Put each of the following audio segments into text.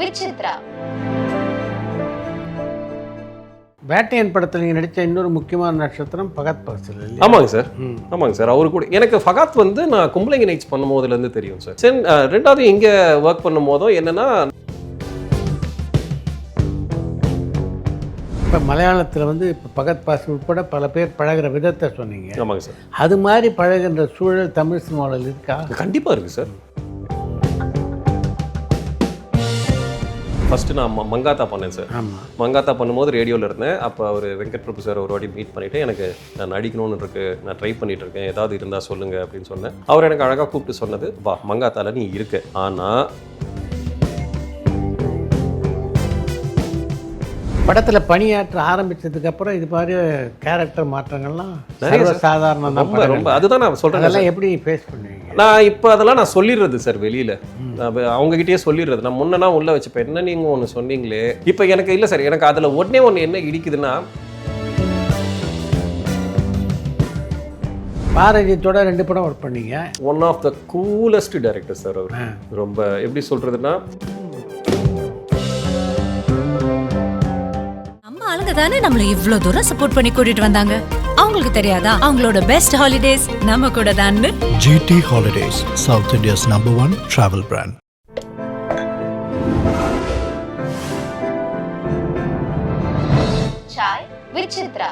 விசித்ரா. வேட்டையன் படத்தில் நீங்கள் நடித்த இன்னொரு முக்கியமான நட்சத்திரம் ஃபகத் பாசில். ஆமாங்க சார். ஆமாங்க சார். அவரு கூட எனக்கு ஃபகத் வந்து நான் கும்பலிங்க நைட்ஸ் பண்ணும் போதுலேருந்து தெரியும் சார். சரி, ரெண்டாவது இங்கே ஒர்க் பண்ணும் போதும் என்னன்னா, இப்போ மலையாளத்தில் வந்து இப்போ ஃபகத் பாசில் உட்பட பல பேர் பழகிற விதத்தை சொன்னீங்க. ஆமாங்க சார். அது மாதிரி பழகுன்ற சூழல் தமிழ் சினிமாவில் இருக்கா? கண்டிப்பாக இருக்குது சார். ஃபஸ்ட்டு நான் மங்காத்தா பண்ணேன் சார். ஆமாம். மங்காத்தா பண்ணும்போது ரேடியோவில் இருந்தேன். அப்போ அவர் வெங்கட் பிரபு சார் ஒரு வாட்டி மீட் பண்ணிவிட்டு, எனக்கு நான் நடிக்கணும்னு இருக்குது, நான் ட்ரை பண்ணிகிட்டு இருக்கேன், ஏதாவது இருந்தால் சொல்லுங்கள் அப்படின்னு சொன்னேன். அவர் எனக்கு அழகாக கூப்பிட்டு சொன்னது, வா மங்காத்தாவில் நீ இருக்க, ஆனால் படத்தில் பணியாற்ற ஆரம்பித்ததுக்கப்புறம் இது மாதிரி கேரக்டர் மாற்றங்கள்லாம் நிறைய சாதாரணம். ரொம்ப ரொம்ப அதுதான் நான் சொல்கிறேன். அதெல்லாம் எப்படி ஃபேஸ் பண்ணுவீங்க? நான் இப்போ அதெல்லாம் நான் சொல்லிடுறது சார் வெளியில். அவங்ககிட்டயே சொல்லிடுறது. நான் முன்னா உள்ளே வச்சுப்பேன், என்ன நீங்கள் ஒன்று சொன்னீங்களே. இப்போ எனக்கு இல்லை சார், எனக்கு அதில் ஒன்றே ஒன்று என்ன இடிக்குதுன்னா, பாரதியத்தோட 2 படம் ஒர்க் பண்ணீங்க. One of the coolest director sir அவர். ரொம்ப எப்படி சொல்கிறதுன்னா, ஆளுங்க தானே நம்மள இவ்ளோ தூரம் சப்போர்ட் பண்ணி கூட்டிட்டு வந்தாங்க. அவங்களுக்கு தெரியாதா அவங்களோட பெஸ்ட் ஹாலிடேஸ் நம்ம கூட தான்னு? GT Holidays, South India's #1 travel brand. Sai Vichitra.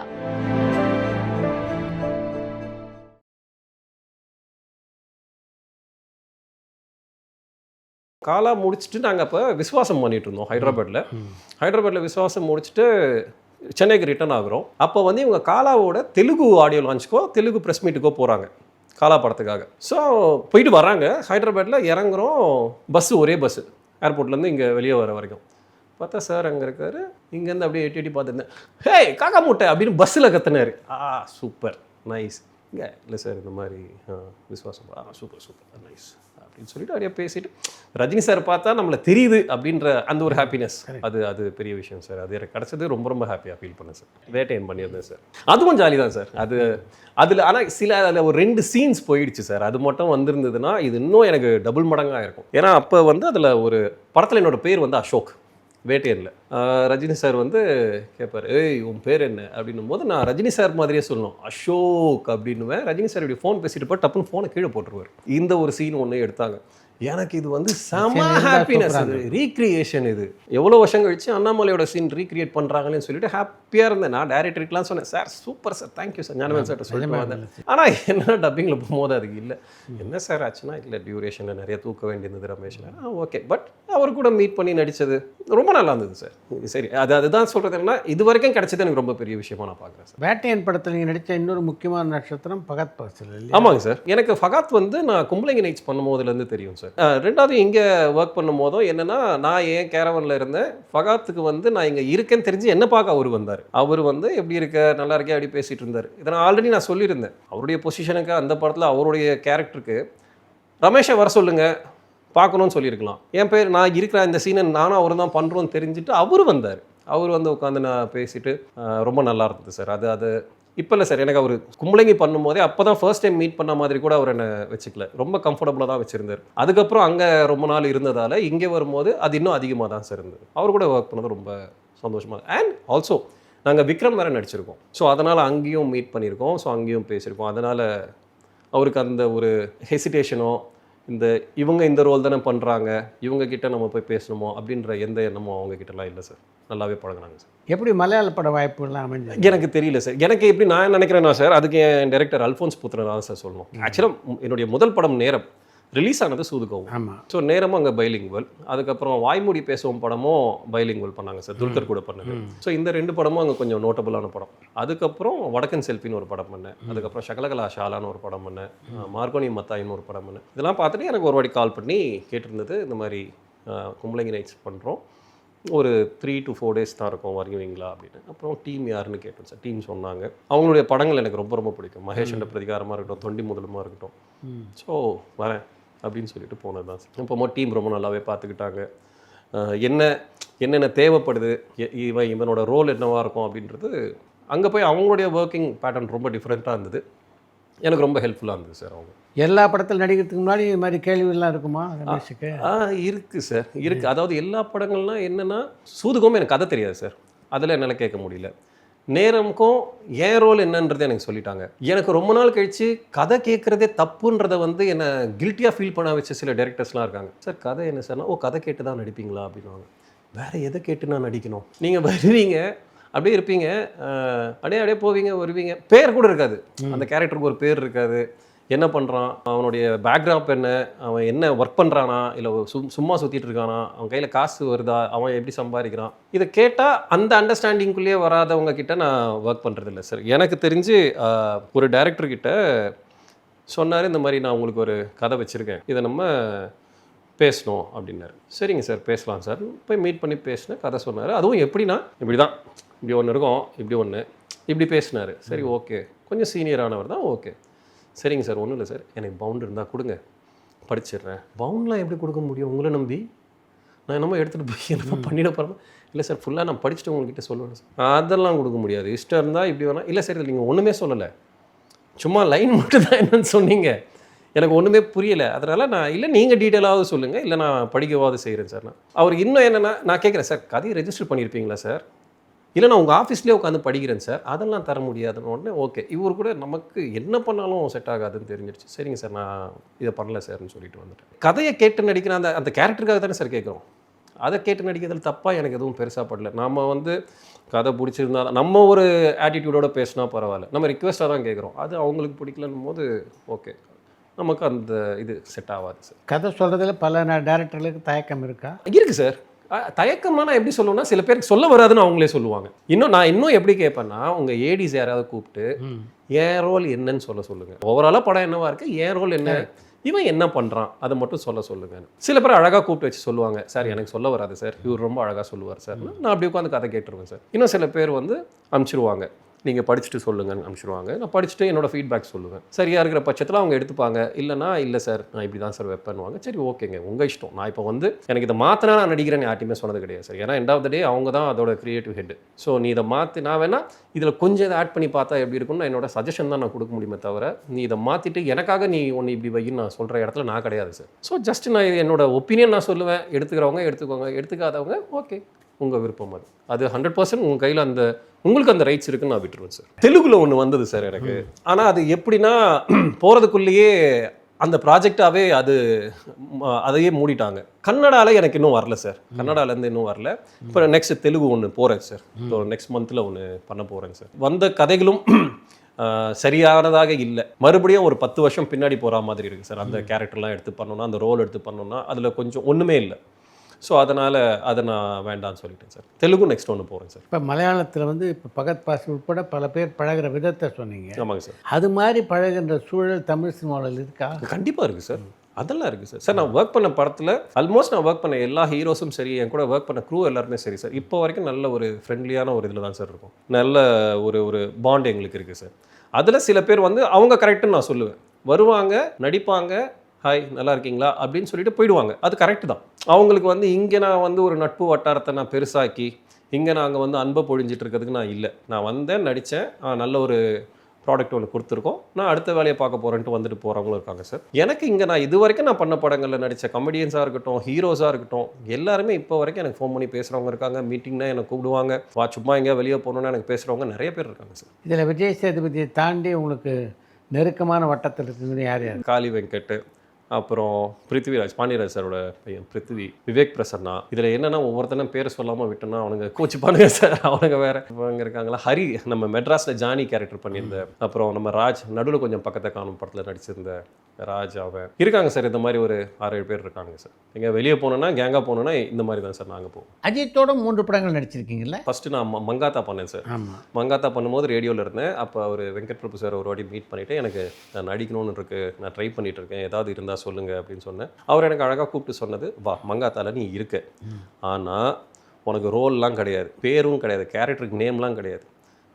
காலா முடிச்சுட்டு நாங்கள் அப்போ விஸ்வாசம் பண்ணிட்டு இருந்தோம் ஹைதராபாத்தில் விஸ்வாசம் முடிச்சுட்டு சென்னைக்கு ரிட்டர்ன் ஆகுறோம். அப்போ வந்து இவங்க காலாவோட தெலுங்கு ஆடியோ லான்ச்சுக்கோ தெலுங்கு ப்ரெஸ் மீட்டுக்கோ போகிறாங்க காலா படத்துக்காக. ஸோ போயிட்டு வராங்க, ஹைதராபாத்தில் இறங்குறோம். ஒரே பஸ்ஸு ஏர்போர்ட்லேருந்து இங்கே வெளியே வர வரைக்கும். பார்த்தா சார் அங்கே இருக்காரு. இங்கேருந்து அப்படியே எட்டி பார்த்துருந்தேன். ஹே காக்கா மூட்டை அப்படின்னு பஸ்ஸில் கத்துனாரு. Super nice. இங்கே இல்லை சார் இந்த மாதிரி விஸ்வாசம் சூப்பர் நைஸ் அப்படின்னு சொல்லிட்டு அப்படியே பேசிட்டு, ரஜினி சார் பார்த்தா நம்மளை தெரியுது அப்படின்ற அந்த ஒரு ஹாப்பினஸ், அது பெரிய விஷயம் சார். அது எனக்கு கிடச்சது ரொம்ப ஹாப்பியாக ஃபீல் பண்ணேன் சார். வேட்டையன் பண்ணியிருந்தேன் சார். அதுவும் ஜாலி தான் சார். அதில் ஆனால் அதில் ஒரு 2 சீன்ஸ் போயிடுச்சு சார். அது மட்டும் வந்திருந்ததுன்னா இது இன்னும் எனக்கு டபுள் மடங்காக இருக்கும். ஏன்னா அப்போ வந்து அதில் ஒரு படத்தில் என்னோட பேர் வந்து அசோக், வேட்டையனில். ரஜினி சார் வந்து கேட்பார், ஏய் உன் பேர் என்ன அப்படின்னும் போது நான் ரஜினி சார் மாதிரியே சொல்லணும், அசோக் அப்படின்னுவேன். ரஜினி சார் இப்படி ஃபோன் பேசிட்டு போய் டப்புன்னு ஃபோனை கீழே போட்டுருவார். இந்த ஒரு சீன் ஒன்று எடுத்தாங்க. எனக்கு இது வந்து செம ஹாப்பினஸ். இது ரீக்ரியேஷன். இது எவ்வளோ வருஷம் கழிச்சு அண்ணாமலையோட சீன் ரீக்ரியேட் பண்ணுறாங்கன்னு சொல்லிட்டு ஹாப்பியாக இருந்தேன். நான் டைரக்டருக்குலாம் சொன்னேன், sir super sir, thank you sir, Gnanavel சார்ட்ட சொல்லிட்டு வந்தேன். ஆனால் என்ன டப்பிங்கில் போகும்போது அதுக்கு இல்லை, என்ன சார் ஆச்சுன்னா இல்லை டியூரேஷனில் நிறைய தூக்க வேண்டியிருந்தது ரமேஷில். ஓகே, பட் அவர் கூட மீட் பண்ணி நடித்தது ரொம்ப நல்லா இருந்தது சார். சரி, அதுதான் சொல்கிறது. என்னன்னா இது வரைக்கும் கிடைச்சது எனக்கு ரொம்ப பெரிய விஷயமா நான் பார்க்குறேன் சார். வேட்டையன் படத்தில் நீங்கள் நடித்த இன்னொரு முக்கியமான நட்சத்திரம் ஃபகத் பாசில். ஆமாங்க சார். எனக்கு ஃபகத் வந்து நான் கும்பலிங்க நைட்ஸ் பண்ணும் போதுலேருந்து தெரியும் சார். ரெண்டாவது இங்கே ஒர்க் பண்ணும் போதும் என்னென்னா, நான் ஏன் கேரவனில் இருந்தேன், ஃபகாத்துக்கு வந்து நான் இங்கே இருக்கேன்னு தெரிஞ்சு என்ன பார்க்க அவர் வந்தார். அவர் வந்து எப்படி இருக்க, நல்லா இருக்கே அப்படி பேசிகிட்டு இருந்தார். இதை நான் ஆல்ரெடி நான் சொல்லியிருந்தேன். அவருடைய பொசிஷனுக்கு அந்த படத்தில் அவருடைய கேரக்டருக்கு ரமேஷை வர சொல்லுங்கள் பார்க்கணும்னு சொல்லியிருக்கலாம். என் பேர் நான் இருக்கிற இந்த சீனை நானும் அவர் தான் பண்ணுறோன்னு தெரிஞ்சுட்டு அவர் வந்தார். அவர் வந்து உட்காந்து நான் பேசிட்டு ரொம்ப நல்லா இருந்தது சார். அது இப்போ இல்லை சார், எனக்கு அவர் கும்பலிங்கி பண்ணும்போதே அப்போ தான் ஃபர்ஸ்ட் டைம் மீட் பண்ண மாதிரி கூட அவர் என்னை வச்சுக்கல. ரொம்ப கம்ஃபர்டபுளாக தான் வச்சுருந்தார். அதுக்கப்புறம் அங்கே ரொம்ப நாள் இருந்ததால் இங்கே வரும்போது அது இன்னும் அதிகமாக தான் சார் இருந்தது. அவர் கூட ஒர்க் பண்ணது ரொம்ப சந்தோஷமாக. அண்ட் ஆல்சோ நாங்கள் விக்ரம் வேறு நடிச்சிருக்கோம். ஸோ அதனால் அங்கேயும் மீட் பண்ணியிருக்கோம். ஸோ அங்கேயும் பேசியிருக்கோம். அதனால் அவருக்கு அந்த ஒரு ஹெசிடேஷனோ, இவங்க இந்த ரோல் தானே பண்ணுறாங்க, இவங்ககிட்ட நம்ம போய் பேசணுமோ அப்படின்ற எந்த எண்ணமும் அவங்ககிட்டலாம் இல்லை சார். நல்லாவே பழகினாங்க சார். எப்படி மலையாள பட வாய்ப்புகள்லாம் அமைஞ்சு? எனக்கு தெரியல சார். எனக்கு எப்படி நான் நினைக்கிறேன்னா சார், அதுக்கு என் டைரக்டர் அல்ஃபோன்ஸ் புத்திரன் தான் சார் சொல்லணும். ஆக்சுவலாக என்னுடைய முதல் படம் நேரம் ரிலீஸ் ஆனது சூதுகவும். ஆமாம். ஸோ நேரமும் அங்கே பைலிங்குவல். அதுக்கப்புறம் வாய்மொழி பேசுவோம் படமும் பைலிங்குவல் பண்ணாங்க சார், துல்கர் கூட பண்ணது. ஸோ இந்த 2 படமும் அங்கே கொஞ்சம் நோட்டபுளான படம். அதுக்கப்புறம் வடக்கன் செல்ஃபின்னு ஒரு படம் பண்ணேன். அதுக்கப்புறம் ஷகலகலா ஷாலான்னு ஒரு படம் பண்ணேன். மார்கோனி மத்தாயின்னு ஒரு படம் பண்ணேன். இதெல்லாம் பார்த்துட்டு எனக்கு ஒரு வாட்டி கால் பண்ணி கேட்டிருந்தது, இந்த மாதிரி கும்பலிங்கி நைட்ஸ் பண்ணுறோம், ஒரு 3 to 4 days தான் இருக்கும், வருவீங்களா அப்படின்னு. அப்புறம் டீம் யாருன்னு கேட்டேன் சார். டீம் சொன்னாங்க. அவங்களுடைய படங்கள் எனக்கு ரொம்ப பிடிக்கும். மகேஷோட பிரதிகாரமாக இருக்கட்டும், தொண்டி முதலுமாக இருக்கட்டும். ஸோ வரேன் அப்படின்னு சொல்லிட்டு போனது தான் சார். இப்போ டீம் ரொம்ப நல்லாவே பார்த்துக்கிட்டாங்க. என்னென்ன தேவைப்படுது, இவனோட ரோல் என்னவாக இருக்கும் அப்படின்றது. அங்கே போய் அவங்களுடைய ஒர்க்கிங் பேட்டர்ன் ரொம்ப டிஃப்ரெண்ட்டாக இருந்தது. எனக்கு ரொம்ப ஹெல்ப்ஃபுல்லாக இருந்தது சார் அவங்க. எல்லா படத்தில் நடிக்கிறதுக்கு முன்னாடி இது மாதிரி கேள்விகள்லாம் இருக்குமா ரமேஷுக்கு? இருக்குது சார், இருக்குது. அதாவது எல்லா படங்கள்லாம் என்னென்னா சூதுகோமே எனக்கு கதை தெரியாது சார், அதில் என்னால் கேட்க முடியல. நேரமுக்கும் ஏன் ரோல் என்னன்றது எனக்கு சொல்லிட்டாங்க. எனக்கு ரொம்ப நாள் கழித்து கதை கேட்குறதே தப்புன்றதை வந்து என்னை கில்ட்டியாக ஃபீல் பண்ண வச்ச சில டேரக்டர்ஸ்லாம் இருக்காங்க. சார் கதை என்ன சார்னா, ஓ கதை கேட்டு தான் நடிப்பீங்களா அப்படின்வாங்க. வேறு எதை கேட்டு நான் நடிக்கணும்? நீங்கள் வருவீங்க, அப்படியே இருப்பீங்க, அப்படியே போவீங்க வருவீங்க, பேர் கூட இருக்காது, அந்த கேரக்டருக்கு ஒரு பேர் இருக்காது, என்ன பண்ணுறான், அவனுடைய பேக்ரவுண்ட் என்ன, அவன் என்ன ஒர்க் பண்ணுறானா, இல்லை சும்மா சுற்றிட்டு இருக்கானா, அவன் கையில் காசு வருதா, அவன் எப்படி சம்பாதிக்கிறான், இதை கேட்டால் அந்த அண்டர்ஸ்டாண்டிங்குள்ளேயே வராதவங்க கிட்ட நான் ஒர்க் பண்ணுறதில்ல சார். எனக்கு தெரிஞ்சு ஒரு டைரக்டர்கிட்ட சொன்னார், இந்த மாதிரி நான் உங்களுக்கு ஒரு கதை வச்சுருக்கேன், இதை நம்ம பேசணும் அப்படின்னாரு. சரிங்க சார் பேசலாம் சார். போய் மீட் பண்ணி பேசினேன், கதை சொன்னார். அதுவும் எப்படின்னா இப்படி தான், இப்படி ஒன்று இருக்கும், இப்படி ஒன்று, இப்படி பேசினார். சரி ஓகே, கொஞ்சம் சீனியரானவர் தான், ஓகே சரிங்க சார், ஒன்றும் இல்லை சார், எனக்கு பவுண்ட் இருந்தால் கொடுங்க, படிச்சிடுறேன். பவுண்ட்லாம் எப்படி கொடுக்க முடியும் உங்களை நம்பி? நான் என்னமோ எடுத்துகிட்டு போய் என்னமோ பண்ணிட போகிறேன். இல்லை சார் ஃபுல்லாக நான் படிச்சுட்டு உங்கள்கிட்ட சொல்லுவேன் சார். அதெல்லாம் கொடுக்க முடியாது, இஷ்டம் இருந்தால் இப்படி வேணால். இல்லை சார் நீங்கள் ஒன்றுமே சொல்லலை, சும்மா லைன் மட்டும் தான் என்னன்னு சொன்னீங்க, எனக்கு ஒன்றுமே புரியலை, அதனால் நான் இல்லை நீங்கள் டீட்டெயிலாவது சொல்லுங்கள், இல்லை நான் படிக்கவாவது செய்கிறேன் சார். அவர் இன்னும் என்னென்னா, நான் கேட்குறேன் சார் கதையை ரெஜிஸ்டர் பண்ணியிருப்பீங்களா சார், இல்லை நான் உங்கள் ஆஃபீஸ்லேயே உட்காந்து படிக்கிறேன் சார், அதெல்லாம் தர முடியாதுன்னு உடனே ஓகே, இவர் கூட நமக்கு என்ன பண்ணாலும் செட் ஆகாதுன்னு தெரிஞ்சிருச்சு. சரிங்க சார் நான் இதை பண்ணல சார்னு சொல்லிட்டு வந்துட்டேன். கதையை கேட்டு நடிக்கிற அந்த கேரக்டருக்காக தானே சார் கேட்குறோம், அதை கேட்டு நடிக்கிறதுல தப்பாக எனக்கு எதுவும் பெருசாக படல. நம்ம வந்து கதை பிடிச்சிருந்தா நம்ம ஒரு ஆட்டிடியூடோடு பேசினா பரவாயில்ல, நம்ம ரிக்வெஸ்ட்டாக தான் கேட்குறோம், அது அவங்களுக்கு பிடிக்கலன்னும் போது ஓகே, நமக்கு அந்த இது செட் ஆகாது சார். கதை சொல்கிறதுல பல டேரக்டர்களுக்கு தயக்கம் இருக்கா? இருக்குது சார். தயக்கம்னா நான் எப்படி சொல்லுவேன்னா, சில பேருக்கு சொல்ல வராதுன்னு அவங்களே சொல்லுவாங்க. நான் இன்னும் எப்படி கேட்பேன்னா, உங்கள் ஏடிஸ் யாராவது கூப்பிட்டு என் ரோல் என்னன்னு சொல்லுங்கள், ஓவராலாக படம் என்னவா இருக்குது, என் ரோல் என்ன, இவன் என்ன பண்ணுறான், அதை மட்டும் சொல்லுங்க. சில பேர் அழகாக கூப்பிட்டு வச்சு சொல்லுவாங்க, சார் எனக்கு சொல்ல வராது சார், இவர் ரொம்ப அழகாக சொல்லுவார் சார், நான் அப்படி உட்காந்து கதை கேட்டுருவேன் சார். இன்னும் சில பேர் வந்து அனுப்பிச்சிடுவாங்க, நீங்கள் படிச்சுட்டு சொல்லுங்கன்னு அனுப்பிச்சிடுவாங்க. நான் படிச்சுட்டு என்னோட ஃபீட்பேக் சொல்லுவேன். சரியாக இருக்கிற பட்சத்தில் அவங்க எடுத்துப்பாங்க, இல்லைனா இல்லை சார் நான் இப்படி தான் சார் வைப்பேன்னுவாங்க. சரி ஓகேங்க உங்கள் இஷ்டம். நான் இப்போ வந்து எனக்கு இதை மாற்றினா நான் நடிக்கிறேன்னு யார்ட்டையுமே சொன்னது கிடையாது சார். ஏன்னா எண்ட் ஆஃப் த டே அவங்க தான் அதோட கிரியேட்டிவ் ஹெட். ஸோ நீ இதை மாற்றி, நான் வேணா இதில் கொஞ்சம் இதை ஆட் பண்ணி பார்த்தா எப்படி இருக்குன்னு என்னோட சஜஷன் தான் நான் கொடுக்க முடியுமே தவிர, நீ இதை மாற்றிட்டு எனக்காக நீ ஒன்று இப்படி வைன்னு நான் சொல்கிற இடத்துல நான் கிடையாது சார். ஸோ ஜஸ்ட் நான் என்னோட ஒப்பீனியன் நான் சொல்லுவேன், எடுத்துக்கிறவங்க எடுத்துக்கோங்க, எடுத்துக்காதவங்க ஓகே உங்கள் விருப்பம். அது 100% உங்கள் கையில் உங்களுக்கு அந்த ரைட்ஸ் இருக்குன்னு நான் விட்டுருவேன் சார். தெலுங்குல ஒன்று வந்தது சார் எனக்கு. ஆனால் அது எப்படின்னா போகிறதுக்குள்ளேயே அந்த ப்ராஜெக்டாகவே அதையே மூடிட்டாங்க. கன்னடாவில் எனக்கு இன்னும் வரல சார், கன்னடாலேருந்து இன்னும் வரல. இப்போ நெக்ஸ்ட் தெலுங்கு ஒன்று போகிறேன் சார், இப்போ நெக்ஸ்ட் மந்தில் ஒன்று பண்ண போகிறேங்க சார். வந்த கதைகளும் சரியானதாக இல்லை, மறுபடியும் ஒரு 10 வருஷம் பின்னாடி போகிற மாதிரி இருக்குது சார். அந்த கேரக்டர்லாம் எடுத்து பண்ணோன்னா, அந்த ரோல் எடுத்து பண்ணோன்னா அதில் கொஞ்சம் ஒன்றுமே இல்லை. ஸோ அதனால் அதை நான் வேண்டான்னு சொல்லிட்டேன் சார். தெலுங்கு நெக்ஸ்ட் ஒன்று போகிறேன் சார். இப்போ மலையாளத்தில் வந்து இப்போ பகத் பாசி உட்பட பல பேர் பழகிற விதத்தை சொன்னீங்க. ஆமாங்க சார். அது மாதிரி பழகுன்ற சூழல் தமிழ் சினிமாவில் இருக்கா? கண்டிப்பாக இருக்குது சார், அதெல்லாம் இருக்குது சார். சார் நான் ஒர்க் பண்ண படத்தில் ஆல்மோஸ்ட் நான் ஒர்க் பண்ண எல்லா ஹீரோஸும் சரி, என் கூட ஒர்க் பண்ண க்ரூ எல்லாருமே சரி சார், இப்போ வரைக்கும் நல்ல ஒரு ஃப்ரெண்ட்லியான ஒரு இதில் தான் சார் இருக்கும். நல்ல ஒரு பாண்ட் எங்களுக்கு இருக்குது சார். அதில் சில பேர் வந்து அவங்க கரெக்டுன்னு நான் சொல்லுவேன், வருவாங்க நடிப்பாங்க, ஹாய் நல்லா இருக்கீங்களா அப்படின்னு சொல்லிட்டு போயிடுவாங்க, அது கரெக்டு தான். அவங்களுக்கு வந்து இங்கே நான் வந்து ஒரு நட்பு வட்டாரத்தை நான் பெருசாக்கி இங்கே நாங்கள் வந்து அன்பை பொழிஞ்சிட்டு இருக்கிறதுக்கு நான் இல்லை. நான் வந்தேன், நடித்தேன், நல்ல ஒரு ப்ராடக்ட் ஒன்று கொடுத்துருக்கோம், நான் அடுத்த வேலையை பார்க்க போகிறேன்ட்டு வந்துட்டு போகிறவங்களும் இருக்காங்க சார். எனக்கு இங்கே நான் இது வரைக்கும் நான் பண்ண படங்களில் நடித்த கமெடியன்ஸாக இருக்கட்டும், ஹீரோஸாக இருக்கட்டும், எல்லாருமே இப்போ வரைக்கும் எனக்கு ஃபோன் பண்ணி பேசுகிறவங்க இருக்காங்க. மீட்டிங்னா எனக்கு கூப்பிடுவாங்க, வா சும்மா எங்கேயா வெளியே போகணுன்னா எனக்கு பேசுகிறவங்க நிறைய பேர் இருக்காங்க சார். இதில் விஜய் சேதுபதியை தாண்டி உங்களுக்கு நெருக்கமான வட்டத்தில் இருக்குது யார் யார்? காளி வெங்கட், அப்புறம் பிருத்திவிராஜ், பாண்டியராஜ் சாரோட பையன் பிருத்திவி, விவேக் பிரசன்னா. இதில் என்னென்னா ஒவ்வொருத்தனும் பேர் சொல்லாமல் விட்டோன்னா அவனுங்க கோச்சு பண்ணுங்க சார். அவனுங்க வேறு இவங்க இருக்காங்களா. ஹரி நம்ம மெட்ராஸில் ஜானி கேரக்டர் பண்ணியிருந்தேன். அப்புறம் நம்ம ராஜ் நடுவில் கொஞ்சம் பக்கத்தை காணும் படத்தில் நடிச்சிருந்த ராஜ், அவன் இருக்காங்க சார். இந்த மாதிரி ஒரு 6-7 பேர் இருக்காங்க சார். எங்கே வெளியே போனோன்னா கேங்காக போனோன்னா இந்த மாதிரி தான் சார் நாங்கள் போவோம். அஜித்தோட 3 படங்கள் நடிச்சிருக்கீங்களா? ஃபஸ்ட்டு நான் மங்காத்தா பண்ணேன் சார். மங்காத்தா பண்ணும்போது ரேடியோவில் இருந்தேன். அப்போ அவர் வெங்கட் பிரபு சார் ஒரு வாட்டி மீட் பண்ணிவிட்டு, எனக்கு நான் நடிக்கணும்னு இருக்குது, நான் ட்ரை பண்ணிகிட்டு இருக்கேன், ஏதாவது இருந்தால் சொல்லுங்கள் அப்படின்னு சொன்னேன். அவர் எனக்கு அழகாக கூப்பிட்டு சொன்னது, வா மங்காத்தால நீ இருக்க, ஆனால் உனக்கு ரோல்லாம் கிடையாது, பேரும் கிடையாது, கேரக்டருக்கு நேம்லாம் கிடையாது,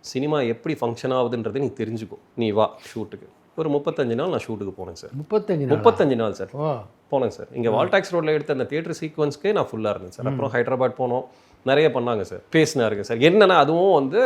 சினிமா எப்படி ஃபங்க்ஷன் ஆகுதுன்றது நீ தெரிஞ்சுக்கோ, நீ வா ஷூட்டுக்கு. ஒரு 35 நாள் நான் ஷூட்டுக்கு போனேன் சார். 35 நாள் சார் போனேன் சார். இங்கே வால்டாக்ஸ் ரோட்டில் எடுத்த அந்த தியேட்டர் சீக்வன்ஸ்க்கே நான் ஃபுல்லாக இருந்தேன் சார். அப்புறம் ஹைதராபாத் போனோம், நிறைய பண்ணாங்க சார், பேசினாருங்க சார். என்னென்னா அதுவும் வந்து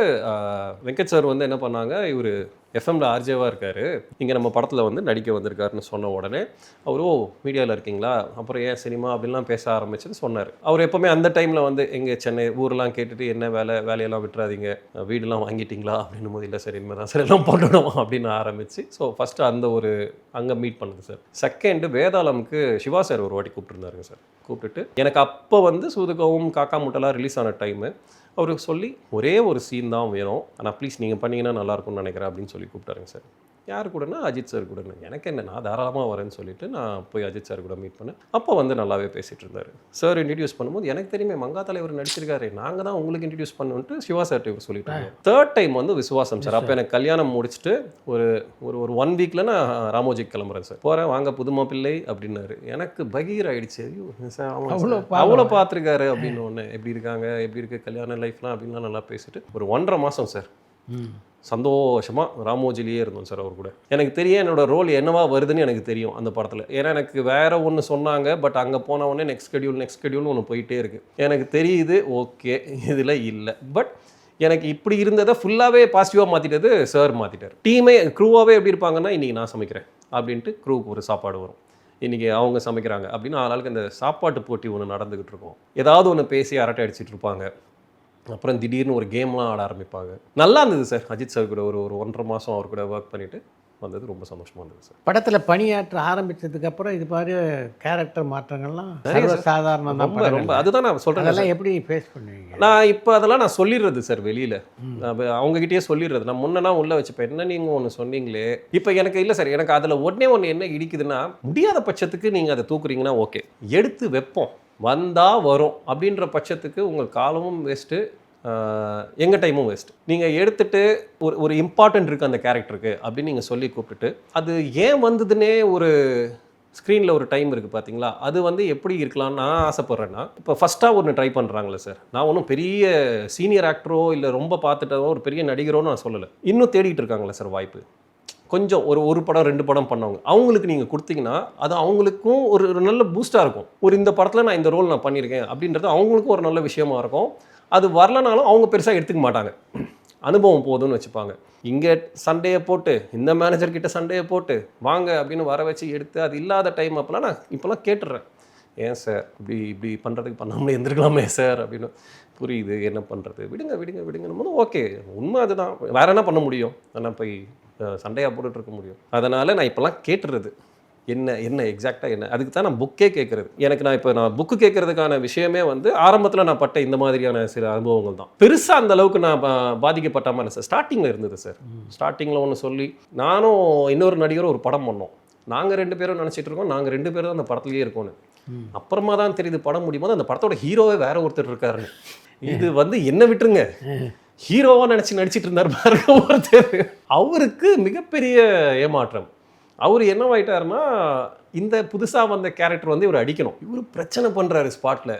வெங்கட் சார் வந்து என்ன பண்ணாங்க, இவர் எஃப்எம்ல ஆர்ஜேவாக இருக்காரு, இங்கே நம்ம படத்தில் வந்து நடிக்க வந்திருக்காருன்னு சொன்ன உடனே அவர் மீடியாவில் இருக்கீங்களா, அப்புறம் ஏன் சினிமா அப்படின்லாம் பேச ஆரம்பிச்சுன்னு சொன்னார். அவர் எப்போவுமே அந்த டைமில் வந்து எங்கள் சென்னை ஊரெலாம் கேட்டுட்டு என்ன வேலையெல்லாம் விட்டுறாதீங்க, வீடெல்லாம் வாங்கிட்டீங்களா அப்படின்னும் போது இல்லை சார் இனிமேல் தான் சார் எல்லாம் பண்ணணும் அப்படின்னு ஆரம்பிச்சு. ஸோ ஃபஸ்ட்டு அந்த ஒரு அங்கே மீட் பண்ணுது சார். செகண்டு வேதாளமுக்கு சிவா சார் ஒரு வாட்டி கூப்பிட்டுருந்தாருங்க சார். கூப்பிட்டுட்டு எனக்கு அப்போ வந்து சூதுகவும் காக்கா முட்டெல்லாம் ரிலீஸ் ஆன டைமு. அவருக்கு சொல்லி ஒரே ஒரு சீன் தான் வேணும், ஆனால் ப்ளீஸ் நீங்கள் பண்ணிங்கன்னா நல்லாயிருக்கும்னு நினைக்கிறேன் அப்படின்னு சொல்லி கூப்பிட்டாருங்க சார். யார் கூடனா அஜித் சார் கூட. எனக்கு என்ன, நான் தாராளமாக வரேன்னு சொல்லிட்டு நான் போய் அஜித் சார் கூட மீட் பண்ணேன். அப்போ வந்து நல்லாவே பேசிகிட்டு இருந்தார். சார் இன்ட்ரடியூஸ் பண்ணும்போது எனக்கு தெரியுமே மங்கா தலைவர் நடிச்சிருக்காரு, நாங்கள் தான் உங்களுக்கு இன்ட்ரடியூஸ் பண்ணுன்ட்டு சிவா சார்ட்டு இவர் சொல்லிட்டாங்க. தேர்ட் டைம் வந்து விசுவாசம் சார். அப்போ எனக்கு கல்யாணம் முடிச்சுட்டு ஒரு ஒரு 1 வீக்கில் நான் ராமோஜிக்கு கிளம்புறேன் சார். போகிறேன், வாங்க புதுமா பிள்ளை அப்படின்னாரு. எனக்கு பகீர் ஆகிடுச்சு. ஐயோ சார் அவ்வளோ பார்த்துருக்காரு அப்படின்னு ஒன்று. எப்படி இருக்காங்க, எப்படி இருக்குது கல்யாண லைஃப்லாம் அப்படின்லாம் நல்லா பேசிட்டு ஒரு 1.5 மாதம் சார் சந்தோஷமாக ராமோஜிலேயே இருந்தோம் சார் அவர் கூட. எனக்கு தெரியும் என்னோடய ரோல் என்னவா வருதுன்னு எனக்கு தெரியும் அந்த படத்தில். ஏன்னா எனக்கு வேறு ஒன்று சொன்னாங்க, பட் அங்கே போன உடனே நெக்ஸ்ட் ஷெட்யூல்னு ஒன்று போயிட்டே இருக்குது. எனக்கு தெரியுது ஓகே இதில் இல்லை, பட் எனக்கு இப்படி இருந்ததை ஃபுல்லாகவே பாசிட்டிவாக மாற்றிட்டது சார் மாற்றிட்டார். டீமே க்ரூவாகவே எப்படி இருப்பாங்கன்னா இன்றைக்கி நான் சமைக்கிறேன் அப்படின்ட்டு க்ரூவுக்கு ஒரு சாப்பாடு வரும், இன்றைக்கி அவங்க சமைக்கிறாங்க அப்படின்னு ஆளாளுக்கு இந்த சாப்பாட்டு போட்டி ஒன்று நடந்துக்கிட்டு இருக்கும். ஏதாவது ஒன்று பேசி அரட்டை அடிச்சிட்டு இருப்பாங்க. அப்புறம் திடீர்னு ஒரு கேம்லாம் ஆட ஆரம்பிப்பாங்க. நல்லா இருந்தது சார். அஜித் சார் கூட ஒரு 1.5 மாதம் அவர் கூட ஒர்க் பண்ணிவிட்டு வந்தது ரொம்ப சந்தோஷமாக இருந்தது சார். படத்தில் பணியாற்ற ஆரம்பித்ததுக்கப்புறம் இது மாதிரி கேரக்டர் மாற்றங்கள்லாம் சாதாரண ரொம்ப அதுதான் நான் சொல்கிறேன். அதெல்லாம் எப்படி ஃபேஸ் பண்ணுவீங்க? நான் இப்போ அதெல்லாம் நான் சொல்லிடுறது சார் வெளியில். அவங்ககிட்டயே சொல்லிடுறது. நான் முன்னெல்லாம் உள்ளே வச்சுப்பேன், என்ன நீங்கள் ஒன்று சொன்னீங்களே இப்போ எனக்கு இல்லை சார். எனக்கு அதில் ஒன்று என்ன இடிக்குதுன்னா, முடியாத பட்சத்துக்கு நீங்கள் அதை தூக்குறீங்கன்னா ஓகே, எடுத்து வைப்போம், வந்தால் வரும் அப்படின்ற பட்சத்துக்கு உங்கள் காலமும் வேஸ்ட்டு, எங்கள் டைமும் வேஸ்ட்டு. நீங்கள் எடுத்துகிட்டு ஒரு இம்பார்ட்டன்ட் இருக்குது அந்த கேரக்டருக்கு அப்படின்னு நீங்கள் சொல்லி கூப்பிட்டுட்டு அது ஏன் வந்ததுன்னே ஒரு ஸ்க்ரீனில் ஒரு டைம் இருக்குது பார்த்தீங்களா, அது வந்து எப்படி இருக்கலாம்னு நான் ஆசைப்பட்றேன்னா, இப்போ ஃபஸ்ட்டாக ஒன்று ட்ரை பண்ணுறாங்களே சார். நான் ஒன்றும் பெரிய சீனியர் ஆக்டரோ இல்லை ரொம்ப பார்த்துட்டோ ஒரு பெரிய நடிகரோன்னு நான் சொல்லலை. இன்னும் தேடிட்டு இருக்காங்களே சார் வாய்ப்பு. கொஞ்சம் ஒரு படம் 2 படம் பண்ணவங்க அவங்களுக்கு நீங்கள் கொடுத்தீங்கன்னா அது அவங்களுக்கும் ஒரு நல்ல பூஸ்ட்டாக இருக்கும். இந்த படத்தில் நான் இந்த ரோல் நான் பண்ணியிருக்கேன் அப்படின்றது அவங்களுக்கும் ஒரு நல்ல விஷயமா இருக்கும். அது வரலனாலும் அவங்க பெருசாக எடுத்துக்க மாட்டாங்க, அனுபவம் போதும்னு வச்சுப்பாங்க. இங்கே சண்டையை போட்டு இந்த மேனேஜர்கிட்ட சண்டையை போட்டு வாங்க அப்படின்னு வர வச்சு எடுத்து அது இல்லாத டைம் அப்போலாம் நான் இப்போலாம் கேட்டுடுறேன், ஏன் சார் இப்படி பண்ணுறதுக்கு பண்ணாமலே இருந்திருக்கலாமே சார் அப்படின்னு. புரியுது, என்ன பண்ணுறது, விடுங்கன்னு போது ஓகே, உண்மை அதுதான், வேற என்ன பண்ண முடியும், ஆனால் போய் சண்டையாக போட்டுட்ருக்க முடியும். அதனால் நான் இப்போலாம் கேட்டுறது என்ன எக்ஸாக்டாக என்ன, அதுக்கு தான் நான் புக்கே கேட்குறது. நான் புக்கு கேட்குறதுக்கான விஷயமே வந்து ஆரம்பத்தில் நான் பட்ட இந்த மாதிரியான சில அனுபவங்கள் தான். பெருசாக அந்த அளவுக்கு நான் பாதிக்கப்பட்ட மாதிரி சார் ஸ்டார்டிங்கில் இருந்தது சார். ஸ்டார்டிங்கில் ஒன்று சொல்லி நானும் இன்னொரு நடிகரும் ஒரு படம் பண்ணோம். நாங்கள் 2 பேரும் நினச்சிட்டு இருக்கோம் நாங்கள் 2 பேரும் தான் அந்த படத்துலேயே இருக்கோன்னு. அப்புறமா தான் தெரியுது படம் முடியும் போது அந்த படத்தோட ஹீரோவே வேற ஒருத்தர் இருக்காருன்னு. இது வந்து என்ன விட்டுருங்க, ஹீரோவாக நடிச்சிட்டு இருந்தார் பாருங்க ஒருத்தர். அவருக்கு மிகப்பெரிய ஏமாற்றம். அவர் என்னவாயிட்டாருன்னா, இந்த புதுசாக வந்த கேரக்டர் வந்து இவர் அடிக்கணும், இவர் பிரச்சனை பண்ணுறாரு ஸ்பாட்டில்.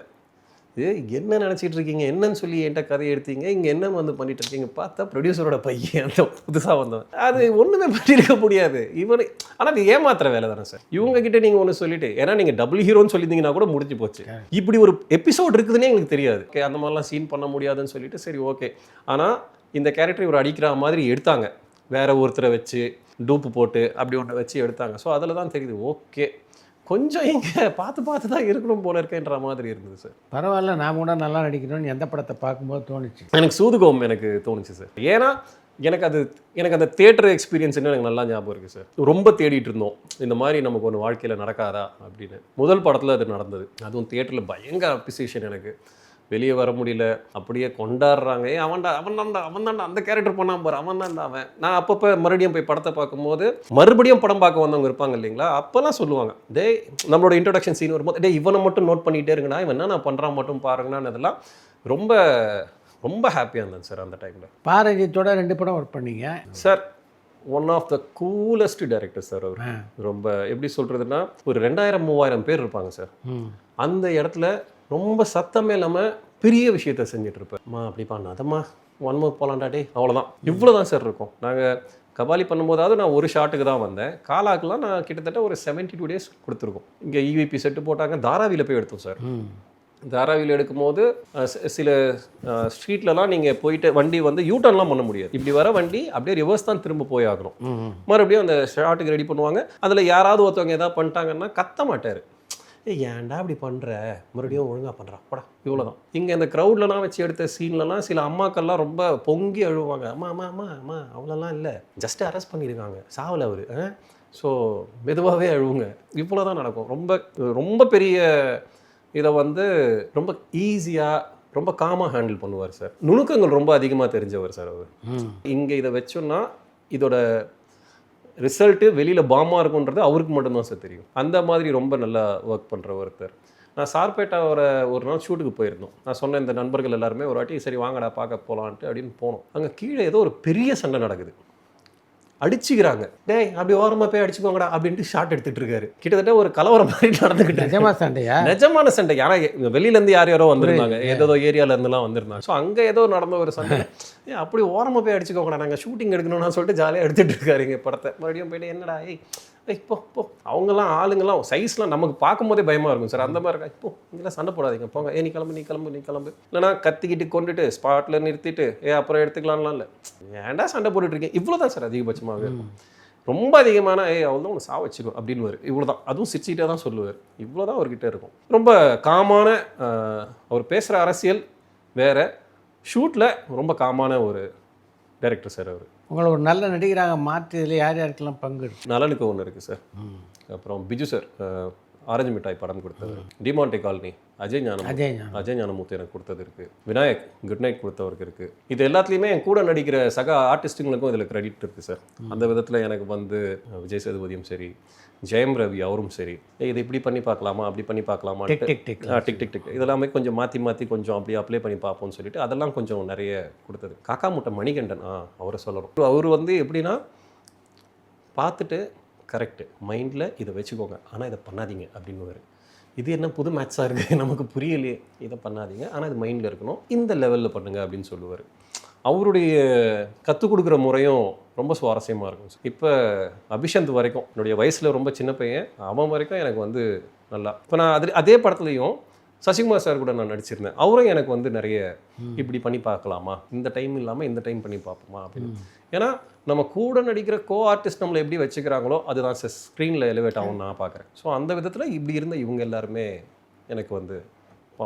என்ன நினச்சிட்டு இருக்கீங்க, என்னன்னு சொல்லி என்கிட்ட கதையை எடுத்தீங்க, இங்கே என்ன வந்து பண்ணிட்டு இருக்கீங்க, பார்த்தா ப்ரொடியூசரோட பையன் அந்த புதுசாக வந்தவன். அது ஒன்றுமே பண்ணியிருக்க முடியாது இவனு. ஆனால் அது ஏமாத்துற வேலை தானே சார். இவங்ககிட்ட நீங்கள் ஒன்று சொல்லிட்டு, ஏன்னா நீங்கள் டபுள் ஹீரோன்னு சொல்லியிருந்தீங்கன்னா கூட முடிஞ்சு போச்சு. இப்படி ஒரு எபிசோட் இருக்குதுன்னே எங்களுக்கு தெரியாது. அந்த மாதிரிலாம் சீன் பண்ண முடியாதுன்னு சொல்லிட்டு சரி ஓகே. ஆனால் இந்த கேரக்டர் இவர் அடிக்கிற மாதிரி எடுத்தாங்க, வேற ஒருத்தரை வச்சு டூப்பு போட்டு அப்படி ஒன்று வச்சு எடுத்தாங்க. ஸோ அதில் தான் தெரியுது ஓகே, கொஞ்சம் இங்கே பார்த்து தான் இருக்கணும் போல இருக்கேன்ற மாதிரி இருந்தது சார். பரவாயில்ல, நான் கூட நல்லா நடிக்கணும்னு எந்த படத்தை பார்க்கும்போது தோணுச்சு. எனக்கு சூதுகோம் எனக்கு தோணுச்சு சார். ஏன்னா எனக்கு அந்த தியேட்டர் எக்ஸ்பீரியன்ஸ் எனக்கு நல்லா ஞாபகம் இருக்குது சார். ரொம்ப தேடிட்டு இருந்தோம் இந்த மாதிரி நமக்கு ஒன்று வாழ்க்கையில் நடக்காதா அப்படின்னு. முதல் படத்தில் அது நடந்தது. அதுவும் தியேட்டரில் பயங்கர அப்ரிசியேஷன். எனக்கு வெளியே வர முடியல, அப்படியே கொண்டாடுறாங்க. அவன் தான்டா அந்த கேரக்டர் பண்ணாமல் பாரு, அவன் தான்டா அவன். நான் அப்பப்போ மறுபடியும் போய் படத்தை பார்க்கும்போது மறுபடியும் படம் பார்க்க வந்தவங்க இருப்பாங்க இல்லைங்களா, அப்போல்லாம் சொல்லுவாங்க, டேய் நம்மளோட இன்ட்ரோடக்ஷன் சீன் வரும்போது டே இவனை மட்டும் நோட் பண்ணிகிட்டே இருக்குண்ணா, இவன் என்ன நான் பண்ணுறான் மட்டும் பாருங்கண்ணா. இதெல்லாம் ரொம்ப ரொம்ப ஹாப்பியாக இருந்தேன் சார் அந்த டைமில். பாரஞ்சித்தோட 2 படம் ஒர்க் பண்ணீங்க sir. One of the coolest director sir அவர். ரொம்ப எப்படி சொல்கிறதுனா, ஒரு 2000-3000 பேர் இருப்பாங்க சார். அந்த இடத்துல ரொம்ப சத்தமே இல்லாமல் பெரிய விஷயத்த செஞ்சுட்டு இருப்பேன். அப்படி பண்ணாதம்மா, 1 மோர் போலாண்டா டே, அவ்வளோதான், இவ்வளோ தான் சார் இருக்கும். நாங்கள் கபாலி பண்ணும்போதாவது நான் ஒரு ஷாட்டுக்கு தான் வந்தேன். காலாக்கெலாம் நான் கிட்டத்தட்ட ஒரு 72 days கொடுத்துருக்கோம். இங்கே EVP செட்டு போட்டாங்க, தாராவியில் போய் எடுத்தோம் சார். தாராவியில் எடுக்கும்போது சில ஸ்ட்ரீட்லலாம் நீங்கள் போயிட்டு வண்டி வந்து யூட்டர்ன்லாம் பண்ண முடியாது. இப்படி வர வண்டி அப்படியே ரிவர்ஸ் தான் திரும்ப போய் ஆகணும். மறுபடியும் அந்த ஷாட்டுக்கு ரெடி பண்ணுவாங்க. அதில் யாராவது ஒருத்தவங்க எதாவது பண்ணிட்டாங்கன்னா கத்த மாட்டார். ஏன்டா அப்படி பண்ணுற, மறுபடியும் ஒழுங்காக பண்ணுறா படா, இவ்வளோதான். இங்கே இந்த க்ரௌட்லலாம் வச்சு எடுத்த சீன்லலாம் சில அம்மாக்கள்லாம் ரொம்ப பொங்கி அழுவாங்க. அம்மா அம்மா அம்மா அம்மா அவ்வளோலாம் இல்லை, ஜஸ்ட் அரெஸ்ட் பண்ணியிருக்காங்க, சாவல் அவர். ஸோ மெதுவாகவே அழுவுங்க. இவ்வளோ தான் நடக்கும். ரொம்ப ரொம்ப பெரிய இதை வந்து ரொம்ப ஈஸியாக ரொம்ப காமாக ஹேண்டில் பண்ணுவார் சார். நுணுக்கங்கள் ரொம்ப அதிகமாக தெரிஞ்சவர் சார் அவர். இங்கே இதை வச்சோன்னா இதோட ரிசல்ட்டு வெளியில் பாமாக இருக்குன்றது அவருக்கு மட்டும்தான் சார் தெரியும். அந்த மாதிரி ரொம்ப நல்லா ஒர்க் பண்ணுற ஒருத்தர். நான் சார்பேட்டாவோட ஒரு நாள் ஷூட்டுக்கு போயிருந்தோம். நான் சொன்ன இந்த நண்பர்கள் எல்லாருமே ஒரு வாட்டி சரி வாங்கடா பார்க்க போகலான்ட்டு அப்படின்னு போனோம். அங்கே கீழே ஏதோ ஒரு பெரிய சண்டை நடக்குது, அடிச்சுக்கிறாங்க. டேய் அப்படி ஓரமாக போய் அடிச்சுக்கோங்கடா அப்படின்ட்டு ஷாட் எடுத்துகிட்டு இருக்காரு. கிட்டத்தட்ட ஒரு கலவரம் மாதிரி நடந்துக்கிட்டு. நிஜமா சண்டையா? நிஜமான சண்டை. யாரா வெளியிலேருந்து யாரோ வந்திருந்தாங்க, ஏதோ ஏரியாவிலேருந்துலாம் வந்திருந்தாங்க. ஸோ அங்கே ஏதோ நடந்த ஒரு சண்டை. அப்படி ஓரமாக போய் அடிச்சுக்கோங்கடா, நாங்கள் ஷூட்டிங் எடுக்கணும்னு சொல்லிட்டு ஜாலியாக எடுத்துகிட்டு இருக்காரு இங்கே படத்தை. மறுபடியும் போய்ட்டு என்னடா இப்போ அவங்கெல்லாம் ஆளுங்கெல்லாம் சைஸ்லாம் நமக்கு பார்க்கும்போதே பயமாக இருக்கும் சார். அந்த மாதிரி இருக்கா, இப்போ இங்கெல்லாம் சண்டை போடாதீங்க, போங்க, நீ கிளம்பு இல்லைனா கத்திக்கிட்டு கொண்டுட்டு ஸ்பாட்டில் நிறுத்திட்டு அப்புறம் எடுத்துக்கலாம்லாம் இல்லை. ஏன்டா சண்டை போட்டுட்ருக்கேன், இவ்வளோ தான் சார் அதிகபட்சமாகவே இருக்கும். ரொம்ப அதிகமான அவ்வளோ தான் உன்னை சா வச்சுக்கும் அப்படின்னு வரும். இவ்வளோ தான், அதுவும் சிரிச்சுக்கிட்டே தான் சொல்லுவார். இவ்வளோ தான் அவர்கிட்ட இருக்கும். ரொம்ப காமான அவர் பேசுகிற அரசியல் வேறு, ஷூட்டில் ரொம்ப காமான ஒரு டைரக்டர் சார் அவர். உங்களை ஒரு நல்ல நடிகராக மாற்றியதில் யார் யாருக்கெல்லாம் பங்கு? நலனுக்கு ஒன்று இருக்குது சார். அப்புறம் பிஜு சார் ஆரஞ்சு மிட்டாய் படம் கொடுத்தது, டிமாண்டே காலனி அஜய் ஞானமூர்த்தி எனக்கு கொடுத்தது இருக்குது, விநாயக் குட் நைட் கொடுத்தவருக்கு இருக்குது. இது எல்லாத்துலேயுமே என் கூட நடிக்கிற சக ஆர்டிஸ்ட்டுங்களுக்கும் இதில் கிரெடிட் இருக்குது சார். அந்த விதத்தில் எனக்கு வந்து விஜய் சேதுபதியும் சரி, ஜெயம் ரவி அவரும் சரி, இது இப்படி பண்ணி பார்க்கலாமா அப்படி பண்ணி பார்க்கலாமா, டிக் இதெல்லாமே கொஞ்சம் மாற்றி கொஞ்சம் அப்படியே அப்ளை பண்ணி பார்ப்போம்னு சொல்லிட்டு அதெல்லாம் கொஞ்சம் நிறைய கொடுத்தது. காக்கா முட்டை மணிகண்டன் அவரை சொல்லணும். அவர் வந்து எப்படின்னா பார்த்துட்டு கரெக்டு மைண்டில் இதை வச்சுக்கோங்க, ஆனால் இதை பண்ணாதீங்க அப்படின்னு. இது என்ன புது மேட்ச்சாக இருக்குது, நமக்கு புரியலையே, இதை பண்ணாதீங்க ஆனால் இது மைண்டில் இருக்கணும், இந்த லெவலில் பண்ணுங்க அப்படின்னு சொல்லுவார். அவருடைய கற்றுக் கொடுக்குற முறையும் ரொம்ப சுவாரஸ்யமாக இருக்கும். இப்போ அபிஷந்த் வரைக்கும், என்னுடைய வயசில் ரொம்ப சின்ன பையன், அவன் வரைக்கும் எனக்கு வந்து நல்லா. இப்போ நான் அதே படத்துலையும் சசிகுமார் சார் கூட நான் நடிச்சிருந்தேன். அவரும் எனக்கு வந்து நிறைய இப்படி பண்ணி பார்க்கலாமா, இந்த டைம் இல்லாமல் இந்த டைம் பண்ணி பார்ப்போமா அப்படின்னு. ஏன்னா நம்ம கூட நடிக்கிற கோ ஆர்டிஸ்ட் நம்மளை எப்படி வச்சுக்கிறாங்களோ அதுதான் ஸ்க்ரீனில் எலிவேட் ஆகும் நான் பார்க்குறேன். ஸோ அந்த விதத்தில் இப்படி இருந்த இவங்க எல்லாருமே எனக்கு வந்து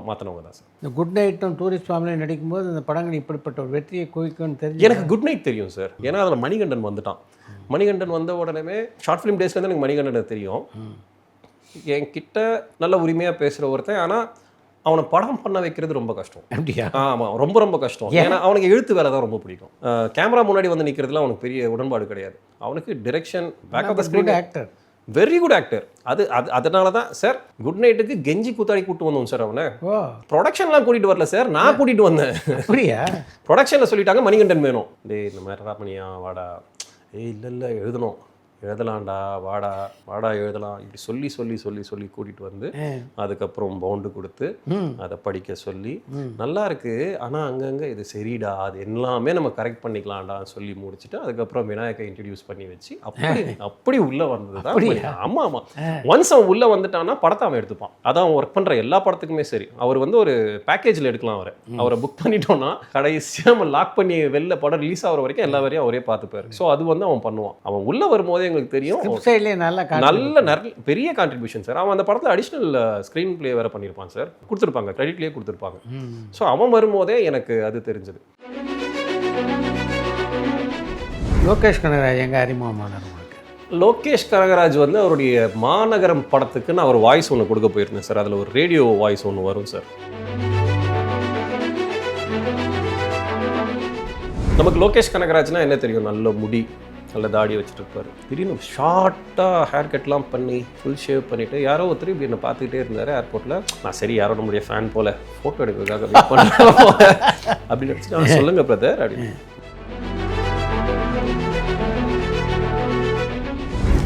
மாற்றினவங்க தான் சார். இந்த குட் நைட்டும் டூரிஸ்ட் ஃபேமிலியும் நடிக்கும்போது இந்த படங்கள் இப்படிப்பட்ட ஒரு வெற்றியை குவிக்கும்னு தெரியும். எனக்கு குட் நைட் தெரியும் சார், ஏன்னா அதில் மணிகண்டன் வந்துட்டான். மணிகண்டன் வந்த உடனே ஷார்ட் ஃபிலிம் டேஸ்லேருந்து எனக்கு மணிகண்டனை தெரியும். என்கிட்ட நல்ல உரிமையாக பேசுகிற ஒருத்தன், ஆனால் அவனை படம் பண்ண வைக்கிறது ரொம்ப கஷ்டம். அப்படியா? ஆமாம், ரொம்ப ரொம்ப கஷ்டம். ஏன்னா அவனுக்கு எழுத்து வேலை தான் ரொம்ப பிடிக்கும். கேமரா முன்னாடி வந்து நிற்கிறதுலாம் அவனுக்கு பெரிய உடன்பாடு கிடையாது. அவனுக்கு direction, back of the screen actor, very good actor. அதனால தான் சார் குட் நைட்டுக்கு கெஞ்சி கூத்தாடி கூப்பிட்டு வந்தோம் சார். அவனை ப்ரொடக்ஷன்லாம் கூட்டிகிட்டு வரல சார், நான் கூட்டிகிட்டு வந்தேன். அப்படியா? ப்ரொடக்ஷனில் சொல்லிட்டாங்க மணிகண்டன் வேணும். இந்த மாதிரி ராமணியா வாடா, இல்லை எழுதணும், எழுதலாம்டா, வாடா எழுதலாம், இப்படி சொல்லி கூட்டிகிட்டு வந்து அதுக்கப்புறம் பவுண்டு கொடுத்து அதை படிக்க சொல்லி நல்லா இருக்கு ஆனால் அங்கங்கே இது சரிடா, அது எல்லாமே நம்ம கரெக்ட் பண்ணிக்கலாம்டான்னு சொல்லி முடிச்சுட்டு அதுக்கப்புறம் விநாயகை இன்ட்ரடியூஸ் பண்ணி வச்சு அப்படி உள்ளே வந்தது தான். ஆமாம், ஒன்ஸ் அவன் உள்ளே வந்துட்டான்னா படத்தை அவன் எடுத்துப்பான். அதான் அவன் ஒர்க் பண்ணுற எல்லா படத்துக்குமே சரி. அவர் வந்து ஒரு பேக்கேஜில் எடுக்கலாம். அவரை புக் பண்ணிட்டோன்னா கடைசியாக நம்ம லாக் பண்ணி வெளில படம் ரிலீஸ் ஆகிற வரைக்கும் எல்லா வரையும் அவரே பார்த்துப்பாரு. ஸோ அது வந்து அவன் பண்ணுவான். அவன் உள்ளே வரும்போதே எங்களுக்கு தெரியும் நல்ல பெரிய கான்ட்ரிபியூஷன் சார். அவன் அந்த படத்தில் அடிஷ்னல் ஸ்க்ரீன் பிளே வேற பண்ணியிருப்பான் சார், கொடுத்துருப்பாங்க, கிரெடிட்லேயே கொடுத்துருப்பாங்க. ஸோ அவன் வரும்போதே எனக்கு அது தெரிஞ்சது. லோகேஷ் கனகராஜ் எங்க அறிமுகமானார் உங்களுக்கு? லோகேஷ் கனகராஜ் வந்து அவருடைய மாநகரம் படத்துக்கு நான் ஒரு வாய்ஸ் ஒன்று கொடுக்க போயிருந்தேன் சார். அதில் ஒரு ரேடியோ வாய்ஸ் ஒன்று வரும் சார். நமக்கு லோகேஷ் கனகராஜ்னா என்ன தெரியும், நல்ல முடி, நல்ல தாடி வச்சுட்டு இருப்பார். திடீர்னு ஷார்ட்டாக ஹேர் கட்லாம் பண்ணி ஃபுல் ஷேவ் பண்ணிவிட்டு யாரோ ஒருத்தர் இப்படி என்னை பார்த்துக்கிட்டே இருந்தார் ஏர்போர்ட்டில். நான் சரி யாரோ நம்முடைய ஃபேன் போல் ஃபோட்டோ எடுக்கிறதுக்காக வெயிட் பண்ணுறேன் அப்படின்னு நினச்சிட்டு சொல்லுங்கள் பிரதர் அப்படின்னு.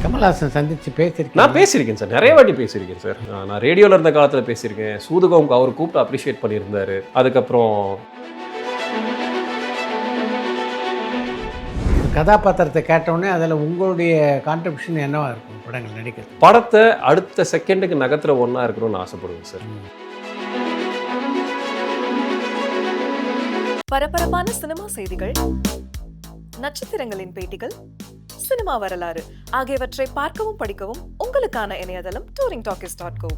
கமல்ஹாசன் சந்தித்து பேசியிருக்கேன். நான் பேசியிருக்கேன் சார், நிறைய வாட்டி பேசியிருக்கேன் சார். நான் ரேடியோவில் இருந்த காலத்தில் பேசியிருக்கேன். சூதுகம் அவர் கூப்பிட்டு அப்ரிஷியேட் பண்ணியிருந்தார். அதுக்கப்புறம் கதாபாத்திரத்தை கேட்டவுடனே அதில் உங்களுடைய கான்ட்ரிபியூஷன் என்னவா இருக்கும் படங்கள் நடிக்கிறது? படத்தை அடுத்த செகண்டுக்கு நகர்த்துற ஒன்றா இருக்கணும்னு ஆசைப்படுவேன் சார். பரபரப்பான சினிமா செய்திகள், நட்சத்திரங்களின் பேட்டிகள், சினிமா வரலாறு ஆகியவற்றை பார்க்கவும் படிக்கவும் உங்களுக்கான இணையதளம் touringtalkies.co.